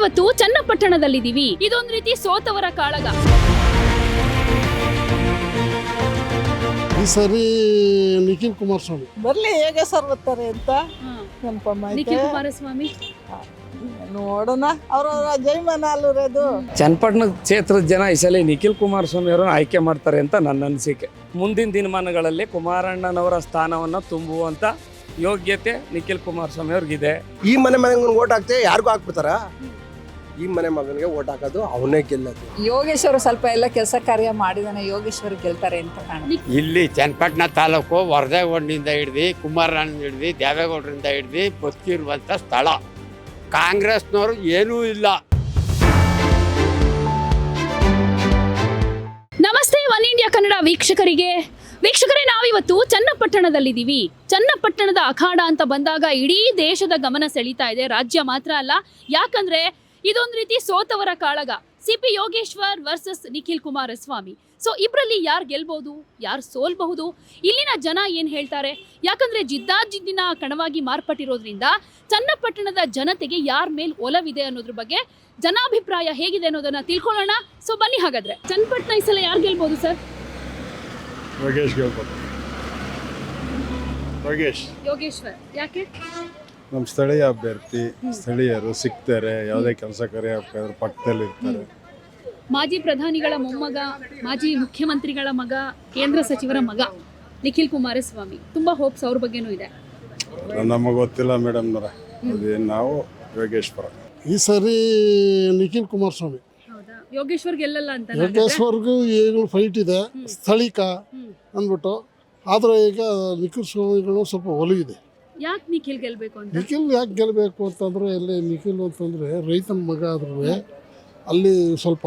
ನಾವಿವತ್ತು ಚನ್ನಪಟ್ಟಣದಲ್ಲಿದ್ದೀವಿ. ಇದೊಂದು ರೀತಿ ಸೋತವರ ಕಾಳಗ. ಈ ಸರಿ ನಿಖಿಲ್ ಕುಮಾರಸ್ವಾಮಿ ಬರ್ಲಿ ಹೇಗೆ ಸರ್ ಬರ್ತಾರೆ ಅಂತ ಕನ್ಫರ್ಮ್ ಆಯ್ತು. ನಿಖಿಲ್ ಕುಮಾರಸ್ವಾಮಿ ನೋಡೋಣ, ಅವ್ರವ್ರ ಜೈಮಾನ ಅಲ್ಲೂರದು. ಚನ್ನಪಟ್ಟಣ ಕ್ಷೇತ್ರದ ಜನ ಈ ಸಲ ನಿಖಿಲ್ ಕುಮಾರಸ್ವಾಮಿ ಅವರನ್ನು ಆಯ್ಕೆ ಮಾಡ್ತಾರೆ ಅಂತ ನನ್ನ ಅನಿಸಿಕೆ. ಮುಂದಿನ ದಿನಮಾನಗಳಲ್ಲಿ ಕುಮಾರಣ್ಣನವರ ಸ್ಥಾನವನ್ನು ತುಂಬುವಂಥ ಯೋಗ್ಯತೆ ನಿಖಿಲ್ ಕುಮಾರಸ್ವಾಮಿ ಅವ್ರಿಗಿದೆ. ಈ ಮನೆ ಮಗನಿಗೆ ಓಟ್ ಹಾಕ್ತೇವೆ, ಯಾರಿಗೂ ಹಾಕ್ಬಿಡ್ತಾರ? ಈ ಮನೆ ಮಗನಿಗೆ ಓಟ್ ಹಾಕೋದು, ಅವನೇ ಗೆಲ್ಲೋದು. ಯೋಗೇಶ್ವರ ಸ್ವಲ್ಪ ಎಲ್ಲ ಕೆಲಸ ಕಾರ್ಯ ಮಾಡಿದಾನೆ, ಯೋಗೇಶ್ವರ್ ಗೆಲ್ತಾರೆ ಅಂತ ಕಾಣುತ್ತೆ. ಇಲ್ಲಿ ಚನ್ನಪಟ್ಟಣ ತಾಲೂಕು ವರದೇಗೌಡನಿಂದ ಹಿಡ್ದು ಕುಮಾರಣ್ಣ ಹಿಡ್ದು ದೇವೇಗೌಡರಿಂದ ಹಿಡ್ದು ಗೊತ್ತಿರುವಂಥ ಸ್ಥಳ. ಕಾಂಗ್ರೆಸ್ನವರು ಏನೂ ಇಲ್ಲ. ನಮಸ್ತೆ ಒನ್ ಇಂಡಿಯಾ ಕನ್ನಡ ವೀಕ್ಷಕರೇ, ನಾವಿವತ್ತು ಚನ್ನಪಟ್ಟಣದಲ್ಲಿದ್ದೀವಿ. ಚನ್ನಪಟ್ಟಣದ ಅಖಾಡ ಅಂತ ಬಂದಾಗ ಇಡೀ ದೇಶದ ಗಮನ ಸೆಳೀತಾ ಇದೆ, ರಾಜ್ಯ ಮಾತ್ರ ಅಲ್ಲ. ಯಾಕಂದ್ರೆ ಇದೊಂದು ರೀತಿ ಸೋತವರ ಕಾಳಗ. CP Yogeshwar versus Nikhil Kumaraswamy. So ಇಬ್ಬರಲ್ಲಿ ಯಾರು ಗೆಲ್ಬಹುದು, ಯಾರು ಸೋಲ್ಬಹುದು, ಇಲ್ಲಿನ ಜನ ಏನು ಹೇಳ್ತಾರೆ? ಯಾಕಂದ್ರೆ ಜಿದ್ದಾಜಿದ್ದಿನ ಕಣವಾಗಿ ಮಾರ್ಪಟ್ಟಿರೋದ್ರಿಂದ ಚನ್ನಪಟ್ಟಣದ ಜನತೆಗೆ ಯಾರ ಮೇಲೆ ಒಲವಿದೆ ಅನ್ನೋದ್ರ ಬಗ್ಗೆ ಜನಾಭಿಪ್ರಾಯ ಹೇಗಿದೆ ಅನ್ನೋದನ್ನ ತಿಳ್ಕೊಳ್ಳೋಣ. ಸೊ ಬನ್ನಿ ಹಾಗಾದ್ರೆ. ಚನ್ನಪಟ್ಟಣ ಈ ಸಲ ಯಾರು ಗೆಲ್ಬಹುದು ಸರ್? ಯೋಗೇಶ್ ಗೆಲ್ಬೋದು. ಯೋಗೇಶ್ವರ್. ಯಾಕೆ? ನಮ್ಮ ಸ್ಥಳೀಯ ಅಭ್ಯರ್ಥಿ, ಸ್ಥಳೀಯರು ಸಿಗ್ತಾರೆ, ಯಾವುದೇ ಕೆಲಸ ಕಾರ್ಯ ಪಕ್ಕದಲ್ಲಿ ಇರ್ತಾರೆ. ಮಾಜಿ ಪ್ರಧಾನಿಗಳ ಮೊಮ್ಮಗ, ಮಾಜಿ ಮುಖ್ಯಮಂತ್ರಿಗಳ ಮಗ, ಕೇಂದ್ರ ಸಚಿವರ ಮಗ ನಿಖಿಲ್ ಕುಮಾರಸ್ವಾಮಿ. ತುಂಬಾ ಹೋಪ್ಸ್ ಅವ್ರ ಬಗ್ಗೆನೂ ಇದೆ. ನಮಗೆ ಗೊತ್ತಿಲ್ಲ ಮೇಡಮ್ನವರ, ಅದೇನು ನಾವು ಯೋಗೇಶ್ವರ. ಈ ಸರಿ ನಿಖಿಲ್ ಕುಮಾರಸ್ವಾಮಿ. ಹೌದಾ? ಯೋಗೇಶ್ವರ್ ಗೆಲ್ಲಲ್ಲ ಅಂತ? ಯೋಗೇಶ್ವರ್ಗೂ ಏನು ಫೈಟ್ ಇದೆ ಸ್ಥಳೀಕ ಅಂದ್ಬಿಟ್ಟು. ಆದರೆ ಈಗ ನಿಖಿಲ್ ಸ್ವಾಮಿಗಳು ಸ್ವಲ್ಪ ಒಲವಿದೆ. ಯಾಕೆ ನಿಖಿಲ್ ಗೆಲ್ಬೇಕು ಅಂತ? ನಿಖಿಲ್ ಯಾಕೆ ಗೆಲ್ಲಬೇಕು ಅಂತಂದರೆ, ಅಲ್ಲಿ ನಿಖಿಲ್ ಅಂತಂದರೆ ರೈತನ ಮಗ ಆದ್ರೂ ಅಲ್ಲಿ ಸ್ವಲ್ಪ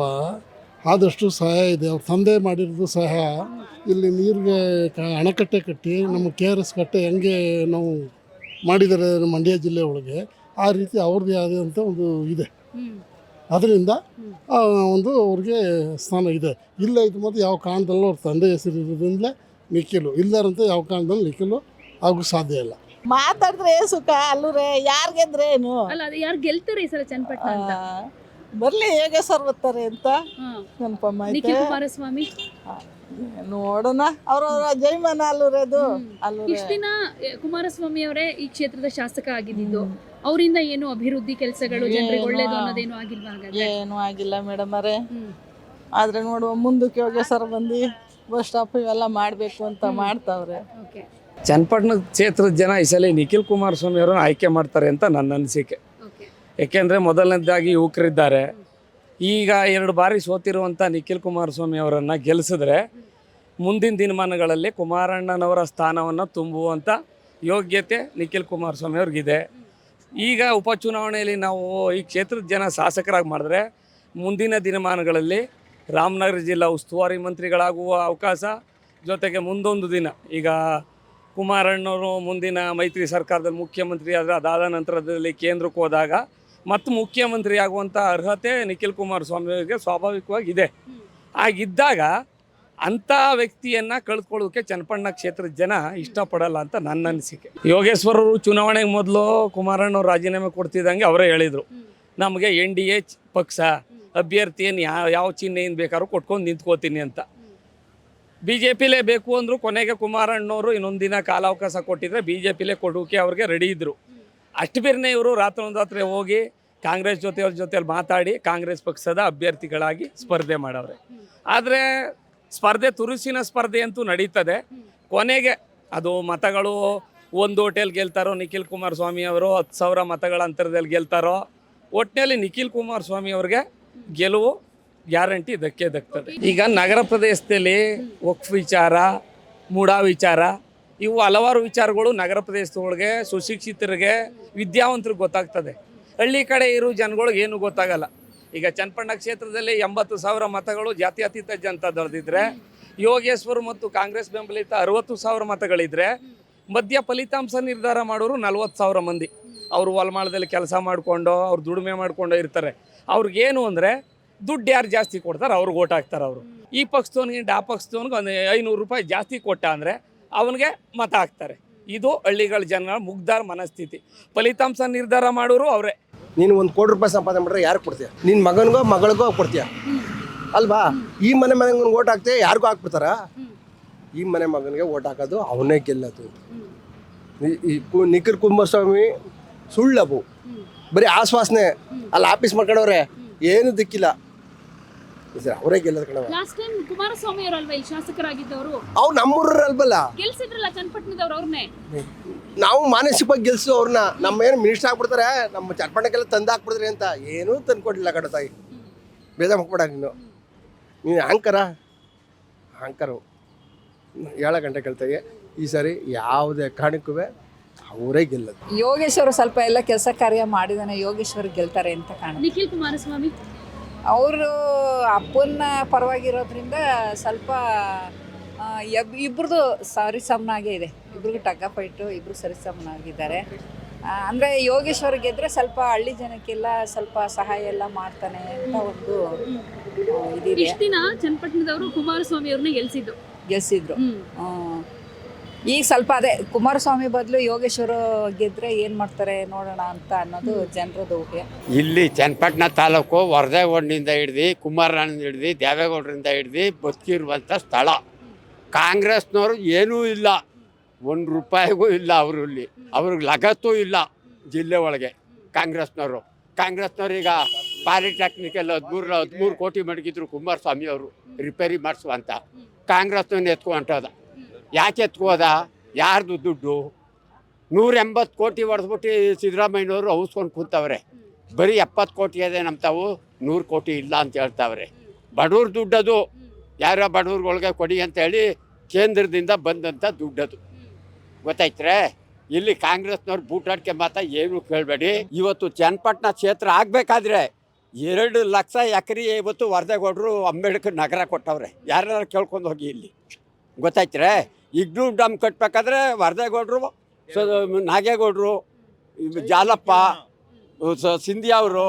ಆದಷ್ಟು ಸಹಾಯ ಇದೆ. ಅವ್ರ ತಂದೆ ಮಾಡಿರೋದು ಸಹಾಯ. ಇಲ್ಲಿ ನೀರಿಗೆ ಅಣೆಕಟ್ಟೆ ಕಟ್ಟಿ ನಮ್ಮ KRS ಕಟ್ಟೆ ಹೆಂಗೆ ನಾವು ಮಾಡಿದ್ದಾರೆ ನಮ್ಮ ಮಂಡ್ಯ ಜಿಲ್ಲೆ ಒಳಗೆ, ಆ ರೀತಿ ಅವ್ರದ್ದೇ ಆದಂಥ ಒಂದು ಇದೆ. ಅದರಿಂದ ಒಂದು ಅವ್ರಿಗೆ ಸ್ಥಾನ ಇದೆ. ಇಲ್ಲ ಇದು ಮತ್ತು ಯಾವ ಕಾರಣದಲ್ಲೂ ಅವ್ರ ತಂದೆ ಹೆಸರು ಇರೋದ್ರಿಂದಲೇ ನಿಖಿಲು. ಇಲ್ಲಾರಂತ ಯಾವ ಕಾರಣದಲ್ಲಿ ನಿಖಿಲು ಆಗೋ ಸಾಧ್ಯ ಇಲ್ಲ. ಮಾತಾಡಿದ್ರೆ ಸುಖ ಅಲ್ಲೂರೇ, ಯಾರು ಗೆದ್ರೆ ಏನು? ಅಲ್ಲ, ಅದು ಯಾರು ಗೆಲ್ತಾರೆ ಈ ಸಲ ಚನ್ನಪಟ್ಟಣ ಅಂತ? ಬರ್ಲಿ ಹೇಗೆ ಸರ್ ಬರ್ತಾರೆ ಅಂತ ಕನ್ಫರ್ಮ್ ಆಯ್ತು. ನಿಖಿಲ್ ಕುಮಾರಸ್ವಾಮಿ ನೋಡೋಣ, ಅವ್ರವ್ರ ಜೈಮಾನ ಅಲ್ಲೂರದು. ಇಷ್ಟ ದಿನ ಕುಮಾರಸ್ವಾಮಿ ಅವರೇ ಈ ಕ್ಷೇತ್ರದ ಶಾಸಕ ಆಗಿದ್ದು, ಅವರಿಂದ ಏನು ಅಭಿವೃದ್ಧಿ ಕೆಲಸಗಳು ಜನರಿಗೆ ಒಳ್ಳೇದು ಅನ್ನೋದೇನು ಆಗಿಲ್ವಾ? ಹಾಗಾದ್ರೆ ಏನು ಆಗಿಲ್ಲ ಮೇಡಮ್ ಅವರೇ. ಆದ್ರೆ ನೋಡುವ ಮುಂದಕ್ಕೆ ಯೋಗೇಶ್ವರ ಬಂದು ಬಸ್ ಸ್ಟಾಪ್ ಇವೆಲ್ಲ ಮಾಡಬೇಕು ಅಂತ ಮಾಡ್ತಾವ್ರೆ. ಓಕೆ. ಚನ್ನಪಟ್ಟಣ ಕ್ಷೇತ್ರದ ಜನ ಈ ಸಲ ನಿಖಿಲ್ ಕುಮಾರಸ್ವಾಮಿ ಅವರನ್ನು ಆಯ್ಕೆ ಮಾಡ್ತಾರೆ ಅಂತ ನನ್ನ ಅನಿಸಿಕೆ. ಏಕೆಂದರೆ ಮೊದಲನೇದಾಗಿ ಯುವಕರಿದ್ದಾರೆ. ಈಗ 2 ಬಾರಿ ಸೋತಿರುವಂಥ ನಿಖಿಲ್ ಕುಮಾರಸ್ವಾಮಿ ಅವರನ್ನು ಗೆಲ್ಲಿಸಿದ್ರೆ ಮುಂದಿನ ದಿನಮಾನಗಳಲ್ಲಿ ಕುಮಾರಣ್ಣನವರ ಸ್ಥಾನವನ್ನು ತುಂಬುವಂಥ ಯೋಗ್ಯತೆ ನಿಖಿಲ್ ಕುಮಾರಸ್ವಾಮಿ ಅವ್ರಿಗಿದೆ. ಈಗ ಉಪಚುನಾವಣೆಯಲ್ಲಿ ನಾವು ಈ ಕ್ಷೇತ್ರದ ಜನ ಶಾಸಕರಾಗಿ ಮಾಡಿದ್ರೆ ಮುಂದಿನ ದಿನಮಾನಗಳಲ್ಲಿ ರಾಮನಗರ ಜಿಲ್ಲಾ ಉಸ್ತುವಾರಿ ಮಂತ್ರಿಗಳಾಗುವ ಅವಕಾಶ, ಜೊತೆಗೆ ಮುಂದೊಂದು ದಿನ ಈಗ ಕುಮಾರಣ್ಣವರು ಮುಂದಿನ ಮೈತ್ರಿ ಸರ್ಕಾರದಲ್ಲಿ ಮುಖ್ಯಮಂತ್ರಿ ಆದರೆ ಅದಾದ ನಂತರದಲ್ಲಿ ಕೇಂದ್ರಕ್ಕೆ ಹೋದಾಗ ಮತ್ತು ಮುಖ್ಯಮಂತ್ರಿ ಆಗುವಂಥ ಅರ್ಹತೆ ನಿಖಿಲ್ ಕುಮಾರಸ್ವಾಮಿಯವರಿಗೆ ಸ್ವಾಭಾವಿಕವಾಗಿದೆ. ಆಗಿದ್ದಾಗ ಅಂಥ ವ್ಯಕ್ತಿಯನ್ನು ಕಳೆದುಕೊಳ್ಳೋದಕ್ಕೆ ಚನ್ನಪಟ್ಟಣ ಕ್ಷೇತ್ರದ ಜನ ಇಷ್ಟಪಡಲ್ಲ ಅಂತ ನನ್ನ ಅನಿಸಿಕೆ. ಯೋಗೇಶ್ವರರು ಚುನಾವಣೆಗೆ ಮೊದಲು ಕುಮಾರಣ್ಣವ್ರು ರಾಜೀನಾಮೆ ಕೊಡ್ತಿದ್ದಂಗೆ ಅವರೇ ಹೇಳಿದರು, ನಮಗೆ NDA ಪಕ್ಷ ಅಭ್ಯರ್ಥಿಯನ್ನು ಯಾವ ಚಿಹ್ನೆಯಿಂದ ಬೇಕಾದ್ರೂ ಕೊಟ್ಕೊಂಡು ನಿಂತ್ಕೋತೀನಿ ಅಂತ. BJPಲೇ ಬೇಕು ಅಂದರು. ಕೊನೆಗೆ ಕುಮಾರಣ್ಣವರು ಇನ್ನೊಂದು ದಿನ ಕಾಲಾವಕಾಶ ಕೊಟ್ಟಿದ್ರೆ BJPಲೇ ಕೊಡೋಕೆ ಅವ್ರಿಗೆ ರೆಡಿ ಇದ್ದರು. ಅಷ್ಟು ಬೇರೆ ಇವರು ರಾತ್ರಿ ಹೋಗಿ ಕಾಂಗ್ರೆಸ್ ಜೊತೆಯಲ್ಲಿ ಮಾತಾಡಿ ಕಾಂಗ್ರೆಸ್ ಪಕ್ಷದ ಅಭ್ಯರ್ಥಿಗಳಾಗಿ ಸ್ಪರ್ಧೆ ಮಾಡವ್ರೆ. ಆದರೆ ಸ್ಪರ್ಧೆ ತುರುಸಿನ ಸ್ಪರ್ಧೆ ಅಂತೂ ನಡೀತದೆ. ಕೊನೆಗೆ ಅದು ಮತಗಳು ಒಂದು ಹೋಟೆಲ್ ಗೆಲ್ತಾರೋ ನಿಖಿಲ್ ಕುಮಾರಸ್ವಾಮಿ ಅವರು 10,000 ಮತಗಳ ಅಂತರದಲ್ಲಿ ಗೆಲ್ತಾರೋ, ಒಟ್ಟಿನಲ್ಲಿ ನಿಖಿಲ್ ಕುಮಾರಸ್ವಾಮಿ ಅವ್ರಿಗೆ ಗೆಲುವು ಗ್ಯಾರಂಟಿ ದಕ್ತದೆ. ಈಗ ನಗರ ಪ್ರದೇಶದಲ್ಲಿ ವಕ್ಫ್ ವಿಚಾರ, ಮೂಡಾ ವಿಚಾರ, ಇವು ಹಲವಾರು ವಿಚಾರಗಳು ನಗರ ಪ್ರದೇಶದೊಳಗೆ ಸುಶಿಕ್ಷಿತರಿಗೆ, ವಿದ್ಯಾವಂತರಿಗೆ ಗೊತ್ತಾಗ್ತದೆ. ಹಳ್ಳಿ ಕಡೆ ಇರೋ ಜನಗಳಿಗೆ ಏನು ಗೊತ್ತಾಗಲ್ಲ. ಈಗ ಚನ್ನಪಟ್ಟಣ ಕ್ಷೇತ್ರದಲ್ಲಿ 80,000 ಮತಗಳು ಜಾತ್ಯತೀತ ಜನತಾ ದಳದಿದ್ರೆ, ಯೋಗೇಶ್ವರ್ ಮತ್ತು ಕಾಂಗ್ರೆಸ್ ಬೆಂಬಲಿತ 60,000 ಮತಗಳಿದ್ರೆ, ಮಧ್ಯ ಫಲಿತಾಂಶ ನಿರ್ಧಾರ ಮಾಡೋರು 40,000 ಮಂದಿ. ಅವರು ಹೊಲಮಾಳದಲ್ಲಿ ಕೆಲಸ ಮಾಡಿಕೊಂಡು ಅವ್ರು ದುಡಿಮೆ ಮಾಡ್ಕೊಂಡು ಇರ್ತಾರೆ. ಅವ್ರಿಗೇನು ಅಂದರೆ ದುಡ್ಡು ಯಾರು ಜಾಸ್ತಿ ಕೊಡ್ತಾರೆ ಅವ್ರಿಗೆ ಓಟ್ ಹಾಕ್ತಾರೆ. ಅವರು ಈ ಪಕ್ಷದವನಿಗೆ ಆ ಪಕ್ಷದವನಿಗೆ ಒಂದು 500 ರೂಪಾಯಿ ಜಾಸ್ತಿ ಕೊಟ್ಟ ಅಂದರೆ ಅವನಿಗೆ ಮತ ಹಾಕ್ತಾರೆ. ಇದು ಹಳ್ಳಿಗಳ ಜನರ ಮುಗ್ಧ ಮನಸ್ಥಿತಿ. ಫಲಿತಾಂಶ ನಿರ್ಧಾರ ಮಾಡೋರು ಅವರೇ. ನೀನು 1 ಕೋಟಿ ರೂಪಾಯಿ ಸಂಪಾದನೆ ಮಾಡಿದ್ರೆ ಯಾರು ಕೊಡ್ತೀಯ? ನಿನ್ನ ಮಗನಿಗೋ ಮಗಳಿಗೋ ಕೊಡ್ತೀಯ ಅಲ್ವಾ? ಈ ಮನೆಗೆ ಓಟ್ ಹಾಕ್ತೀಯ, ಯಾರಿಗೂ ಹಾಕ್ಬಿಡ್ತಾರ? ಈ ಮಗನಿಗೆ ಓಟ್ ಹಾಕೋದು, ಅವನೇ ಗೆಲ್ಲೋದು. ನಿಖಿಲ್ ಕುಮಾರಸ್ವಾಮಿ ಸುಳ್ಳವು, ಬರೀ ಆಶ್ವಾಸನೆ. ಅಲ್ಲಿ ಆಫೀಸ್ ಮಾಡ್ಕೊಂಡವ್ರೆ, ಏನು ದಿಕ್ಕಿಲ್ಲ. ಅವರೇ ಗೆಲ್ಲೋದು ಕಣವ. ಲಾಸ್ಟ್ ಟೈಮ್ ಕುಮಾರಸ್ವಾಮಿ ಅವರಲ್ವಾ ಇಲ್ಲಿ ಶಾಸಕರಾಗಿದ್ದವರು? ಅವ್ರು ನಮ್ಮೂರ ಅಲ್ವಲ್ಲ, ಗೆಲ್ಸಿದ್ರಲ್ಲ ಚನ್ನಪಟ್ಟಣದವ್ರು ಅವ್ರನ್ನೇ. ನಾವು ಮಾನಸಿಕವಾಗಿ ಗೆಲ್ಸು ಅವ್ರನ್ನ. ನಮ್ಮ ಏನು ಮಿನಿಸ್ಟರ್ ಆಗ್ಬಿಡ್ತಾರೆ, ನಮ್ಮ ಚನ್ನಪಟ್ಟಣಕ್ಕೆಲ್ಲ ತಂದು ಹಾಕ್ಬಿಡ್ತಾರೆ ಅಂತ ಏನೂ ತಂದು ಕೊಡಲಿಲ್ಲ ಕಣ ತಾಯಿ. ಬೇಜಾರು ಮಾಡ್ಬೇಡ ನೀನು ಅಹಂಕಾರವು 7 ಗಂಟೆ ಕೇಳ್ತಾಗೆ. ಈ ಸಾರಿ ಯಾವುದೇ ಕಾರಣಕ್ಕೂ ಅವರೇ ಗೆಲ್ಲೋದು. ಯೋಗೇಶ್ವರು ಸ್ವಲ್ಪ ಎಲ್ಲ ಕೆಲಸ ಕಾರ್ಯ ಮಾಡಿದಾನೆ, ಯೋಗೇಶ್ವರ್ ಗೆಲ್ತಾರೆ ಅಂತ ಕಾಣುತ್ತೆ. ನಿಖಿಲ್ ಕುಮಾರಸ್ವಾಮಿ ಅವರು ಅಪ್ಪನ ಪರವಾಗಿರೋದ್ರಿಂದ ಸ್ವಲ್ಪ ಇಬ್ರದ್ದು ಸರಿಸಮನಾಗೇ ಇದೆ. ಇಬ್ರಿಗೂ ಟಗ್ಗ ಫೈಟು, ಇಬ್ಬರು ಸರಿಸಮನಾಗಿದ್ದಾರೆ. ಅಂದರೆ ಯೋಗೇಶ್ವರ್ ಗೆದ್ದರೆ ಸ್ವಲ್ಪ ಹಳ್ಳಿ ಜನಕ್ಕೆಲ್ಲ ಸ್ವಲ್ಪ ಸಹಾಯ ಎಲ್ಲ ಮಾಡ್ತಾನೆ ಅಂತ ಒಂದು ಇದಿದೆ. ಇಷ್ಟು ದಿನ ಚನ್ನಪಟ್ಟಣದವರು ಕುಮಾರಸ್ವಾಮಿ ಅವ್ರನ್ನ ಗೆಲ್ಸಿದ್ರು. ಈಗ ಸ್ವಲ್ಪ ಅದೇ ಕುಮಾರಸ್ವಾಮಿ ಬದಲು ಯೋಗೇಶ್ವರ ಗೆದ್ರೆ ಏನು ಮಾಡ್ತಾರೆ ನೋಡೋಣ ಅಂತ ಅನ್ನೋದು ಜನರದ್ದು ಊಹೆ. ಇಲ್ಲಿ ಚನ್ನಪಟ್ಟಣ ತಾಲೂಕು ವರದಾಗೋಡಿನಿಂದ ಹಿಡ್ದು ಕುಮಾರಣ್ಣ ಹಿಡ್ದು ದೇವೇಗೌಡರಿಂದ ಹಿಡ್ದು ಬದುಕಿರುವಂಥ ಸ್ಥಳ. ಕಾಂಗ್ರೆಸ್ನವರು ಏನೂ ಇಲ್ಲ, 1 ರೂಪಾಯಿಗೂ ಇಲ್ಲ ಅವರಲ್ಲಿ. ಅವ್ರಿಗೆ ಲಗತ್ತೂ ಇಲ್ಲ ಜಿಲ್ಲೆ ಒಳಗೆ ಕಾಂಗ್ರೆಸ್ನವರು. ಈಗ ಪಾಲಿಟೆಕ್ನಿಕಲ್ 13 ಕೋಟಿ ಮಡಗಿದ್ರು ಕುಮಾರಸ್ವಾಮಿ ಅವರು ರಿಪೇರಿ ಮಾಡಿಸುವಂತ. ಕಾಂಗ್ರೆಸ್ನವ್ನು ಎತ್ಕೊಂಟದ. ಯಾಕೆ ಎತ್ಕೋದ? ಯಾರ್ದು ದುಡ್ಡು? 180 ಕೋಟಿ ಹೊಡೆದ್ಬಿಟ್ಟು ಸಿದ್ದರಾಮಯ್ಯನವರು ಔಸ್ಕೊಂಡು ಕೂತವ್ರೆ. ಬರೀ 70 ಕೋಟಿ ಇದೆ ನಮ್ಮ ತಾವು, 100 ಕೋಟಿ ಇಲ್ಲ ಅಂತ ಹೇಳ್ತಾವ್ರೆ. ಬಡವ್ರ ದುಡ್ಡದು, ಯಾರೋ ಬಡವ್ರಗಳಿಗೆ ಕೊಡಿ ಅಂತೇಳಿ ಕೇಂದ್ರದಿಂದ ಬಂದಂಥ ದುಡ್ಡದು, ಗೊತ್ತಾಯ್ತರೆ. ಇಲ್ಲಿ ಕಾಂಗ್ರೆಸ್ನವ್ರು ಬೂಟಾಟಿಕೆ ಮಾತ್ರ ಏನು ಕೇಳಬೇಡಿ. ಇವತ್ತು ಚನ್ನಪಟ್ಟಣ ಕ್ಷೇತ್ರ ಆಗಬೇಕಾದ್ರೆ 2 ಲಕ್ಷ ಎಕರೆ ಇವತ್ತು ವರದೇಗೌಡರು ಅಂಬೇಡ್ಕರ್ ನಗರ ಕೊಟ್ಟವ್ರೆ. ಯಾರು ಕೇಳ್ಕೊಂಡು ಹೋಗಿ ಇಲ್ಲಿ, ಗೊತ್ತಾಯ್ತರೆ. ಇಗ್ನೂ ಡ್ಯಾಮ್ ಕಟ್ಟಬೇಕಾದ್ರೆ ವರದೇಗೌಡರು, ನಾಗೇಗೌಡರು, ಜಾಲಪ್ಪ, ಸಿಂಧಿಯಾ ಅವರು,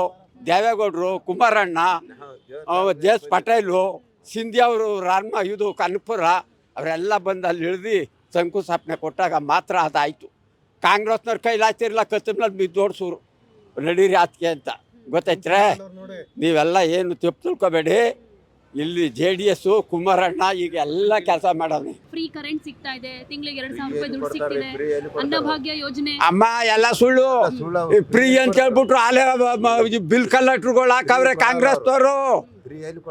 ದೇವೇಗೌಡರು, ಕುಮಾರಣ್ಣ, ಜೇಸ್ ಪಟೇಲು, ಸಿಂಧಿಯಾ ಅವರು, ಇದು ಕನಕಪುರ ಅವರೆಲ್ಲ ಬಂದು ಅಲ್ಲಿ ಇಳಿದು ಶಂಕುಸ್ಥಾಪನೆ ಕೊಟ್ಟಾಗ ಮಾತ್ರ ಅದಾಯಿತು. ಕಾಂಗ್ರೆಸ್ನವ್ರ ಕೈಲಾಗ್ತಿರಲಿಲ್ಲ, ಕತ್ತಿನಲ್ಲಿ ಬಿದ್ದೋಡ್ಸೋರು ನಡೀರಿ ಆತ್ಕೆ ಅಂತ, ಗೊತ್ತಾಯ್ತರೆ. ನೀವೆಲ್ಲ ಏನು ತಪ್ಪು ತಿಳ್ಕೊಬೇಡಿ. ಇಲ್ಲಿ JDS ಕುಮಾರಣ್ಣ ಈಗ ಎಲ್ಲ ಕೆಲಸ ಮಾಡೋದು. ಫ್ರೀ ಕರೆಂಟ್ ಸಿಗ್ತಾ ಇದೆ, ತಿಂಗಳಿಗೆ 2,000 ರೂಪಾಯಿ ದುಡ್ಡು ಸಿಗ್ತಿದೆ, ಅನ್ನಭಾಗ್ಯ ಯೋಜನೆ. ಅಮ್ಮ ಎಲ್ಲ ಸುಳ್ಳು. ಫ್ರೀ ಅಂತ ಹೇಳ್ಬಿಟ್ರು ಆಲೇ ಬಿಲ್ ಕಲೆಕ್ಟ್ರುಗಳು ಹಾಕವ್ರೆ ಕಾಂಗ್ರೆಸ್ನವರು.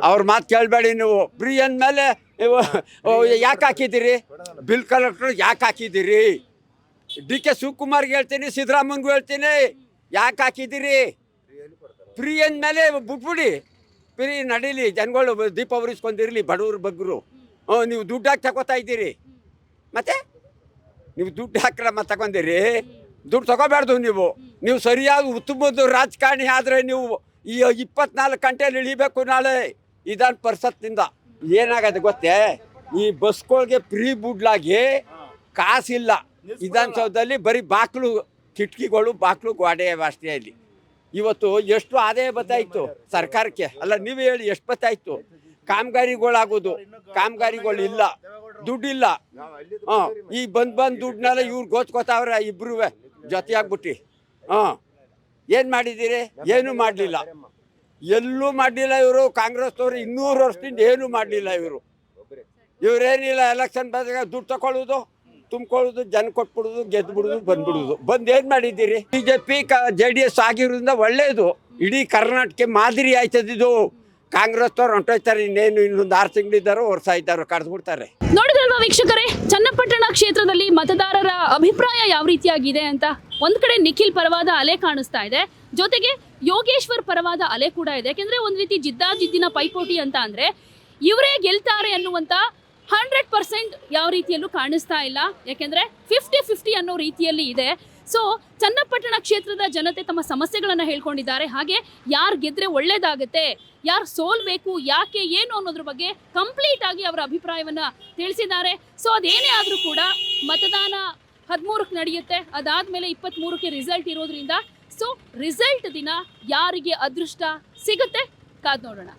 ಅವ್ರ ಮಾತು ಕೇಳಬೇಡಿ ನೀವು. ಫ್ರೀ ಅಂದಮೇಲೆ ಯಾಕೆ ಹಾಕಿದ್ದೀರಿ? ಬಿಲ್ ಕಲೆಕ್ಟ್ರು ಯಾಕೆ ಹಾಕಿದ್ದೀರಿ? DK ಶಿವಕುಮಾರ್ಗೆ ಹೇಳ್ತೀನಿ, ಸಿದ್ದರಾಮಯ್ಯಗೂ ಹೇಳ್ತೀನಿ, ಯಾಕೆ ಹಾಕಿದ್ದೀರಿ? ಫ್ರೀ ಅಂದಮೇಲೆ ಬಿಟ್ಬಿಡಿ. ಫ್ರೀ ನಡೀಲಿ, ಜನಗಳು ದೀಪ ಉರಿಸ್ಕೊಂಡಿರಲಿ, ಬಡವ್ರ ಬಗ್ಗರು. ನೀವು ದುಡ್ಡು ಹಾಕಿ ತಗೋತಾ ಇದ್ದೀರಿ. ಮತ್ತೆ ನೀವು ದುಡ್ಡು ಹಾಕ್ರ ಮತ್ತೆ ತಗೊಂಡಿರಿ. ದುಡ್ಡು ತಗೋಬಾರ್ದು ನೀವು ಸರಿಯಾದ ಉತ್ತಮದ ರಾಜಕಾರಣಿ ಆದರೆ ನೀವು ಈ 24 ಗಂಟೆಯಲ್ಲಿ ಇಳಿಬೇಕು ನಾಳೆ ವಿಧಾನ ಪರಿಷತ್ನಿಂದ. ಏನಾಗತ್ತೆ ಗೊತ್ತೇ, ಈ ಬಸ್ಗಳಿಗೆ ಫ್ರೀ ಬುಡ್ಲಾಗಿ ಕಾಸಿಲ್ಲ. ವಿಧಾನಸೌಧದಲ್ಲಿ ಬರೀ ಬಾಕ್ಲು ಕಿಟಕಿಗಳು, ಬಾಕ್ಲು ಗೋಡೆ ಅಷ್ಟೇ. ಇಲ್ಲಿ ಇವತ್ತು ಎಷ್ಟು ಆದಾಯ ಬತ್ತಾಯಿತು ಸರ್ಕಾರಕ್ಕೆ? ಅಲ್ಲ ನೀವೇ ಹೇಳಿ, ಎಷ್ಟು ಬತ್ತಾಯಿತು? ಕಾಮಗಾರಿಗಳಾಗೋದು, ಕಾಮಗಾರಿಗಳು ಇಲ್ಲ, ದುಡ್ಡಿಲ್ಲ. ಈ ಬಂದು ದುಡ್ಡನ್ನೆಲ್ಲ ಇವ್ರು ಗೋಚ್ಕೋತಾವ್ರೆ ಇಬ್ರು ಜೊತೆಯಾಗ್ಬಿಟ್ಟು. ಏನು ಮಾಡಿದ್ದೀರಿ? ಏನೂ ಮಾಡಲಿಲ್ಲ, ಎಲ್ಲೂ ಮಾಡಲಿಲ್ಲ ಇವರು. ಕಾಂಗ್ರೆಸ್ನವರು 200 ವರ್ಷದಿಂದ ಏನೂ ಮಾಡಲಿಲ್ಲ ಇವರು. ಇವರೇನಿಲ್ಲ, ಎಲೆಕ್ಷನ್ ಬಂದಾಗ ದುಡ್ಡು ತಗೊಳ್ಳೋದು, ತುಂಬ್ಕೊಳ್ಳೋದು, ಜನ ಕೊಟ್ಬಿಡೋದು, ಗೆದ್ದುಬಿಡೋದು, ಬಂದ್ಬಿಡೋದು. ಬಂದು ಏನು ಮಾಡಿದ್ದೀರಿ? BJP JDS ಆಗಿರೋದ್ರಿಂದ ಒಳ್ಳೆಯದು. ಇಡೀ ಕರ್ನಾಟಕ ಮಾದರಿ ಆಯ್ತದಿದು. ಕಾಂಗ್ರೆಸ್ನವ್ರು ಹೊಂಟೋಯ್ತಾರೆ, ಇನ್ನೊಂದು 6 ತಿಂಗಳಿದ್ದಾರೋ ವರ್ಷ ಇದ್ದಾರೋ ಕಡ್ದ್ಬಿಡ್ತಾರೆ. ನೋಡಿದ್ರಲ್ವಾ ವೀಕ್ಷಕರೇ, ಚನ್ನಪಟ್ಟಣ ಕ್ಷೇತ್ರದಲ್ಲಿ ಮತದಾರರ ಅಭಿಪ್ರಾಯ ಯಾವ ರೀತಿಯಾಗಿದೆ ಅಂತ. ಒಂದ್ ಕಡೆ ನಿಖಿಲ್ ಪರವಾದ ಅಲೆ ಕಾಣಿಸ್ತಾ ಇದೆ, ಜೊತೆಗೆ ಯೋಗೇಶ್ವರ್ ಪರವಾದ ಅಲೆ ಕೂಡ ಇದೆ. ಯಾಕೆಂದ್ರೆ ಒಂದ್ ರೀತಿ ಜಿದ್ದಾಜಿದ್ದಿನ ಪೈಪೋಟಿ ಅಂತ ಅಂದ್ರೆ ಇವರೇ ಗೆಲ್ತಾರೆ ಅನ್ನುವಂತ 100% ಯಾವ ರೀತಿಯಲ್ಲೂ ಕಾಣಿಸ್ತಾ ಇಲ್ಲ. ಯಾಕೆಂದ್ರೆ 50-50 ಅನ್ನೋ ರೀತಿಯಲ್ಲಿ ಇದೆ. ಸೊ ಚನ್ನಪಟ್ಟಣ ಕ್ಷೇತ್ರದ ಜನತೆ ತಮ್ಮ ಸಮಸ್ಯೆಗಳನ್ನು ಹೇಳ್ಕೊಂಡಿದ್ದಾರೆ. ಹಾಗೆ ಯಾರು ಗೆದ್ರೆ ಒಳ್ಳೇದಾಗುತ್ತೆ, ಯಾರು ಸೋಲ್ಬೇಕು, ಯಾಕೆ, ಏನು ಅನ್ನೋದ್ರ ಬಗ್ಗೆ ಕಂಪ್ಲೀಟ್ ಆಗಿ ಅವರ ಅಭಿಪ್ರಾಯವನ್ನ ತಿಳಿಸಿದ್ದಾರೆ. ಸೊ ಅದೇನೇ ಆದರೂ ಕೂಡ ಮತದಾನ 13ಕ್ಕೆ ನಡೆಯುತ್ತೆ, ಅದಾದ್ಮೇಲೆ 23ಕ್ಕೆ ರಿಸಲ್ಟ್ ಇರೋದ್ರಿಂದ ಸೊ ರಿಸಲ್ಟ್ ದಿನ ಯಾರಿಗೆ ಅದೃಷ್ಟ ಸಿಗುತ್ತೆ ಕಾದ್ ನೋಡೋಣ.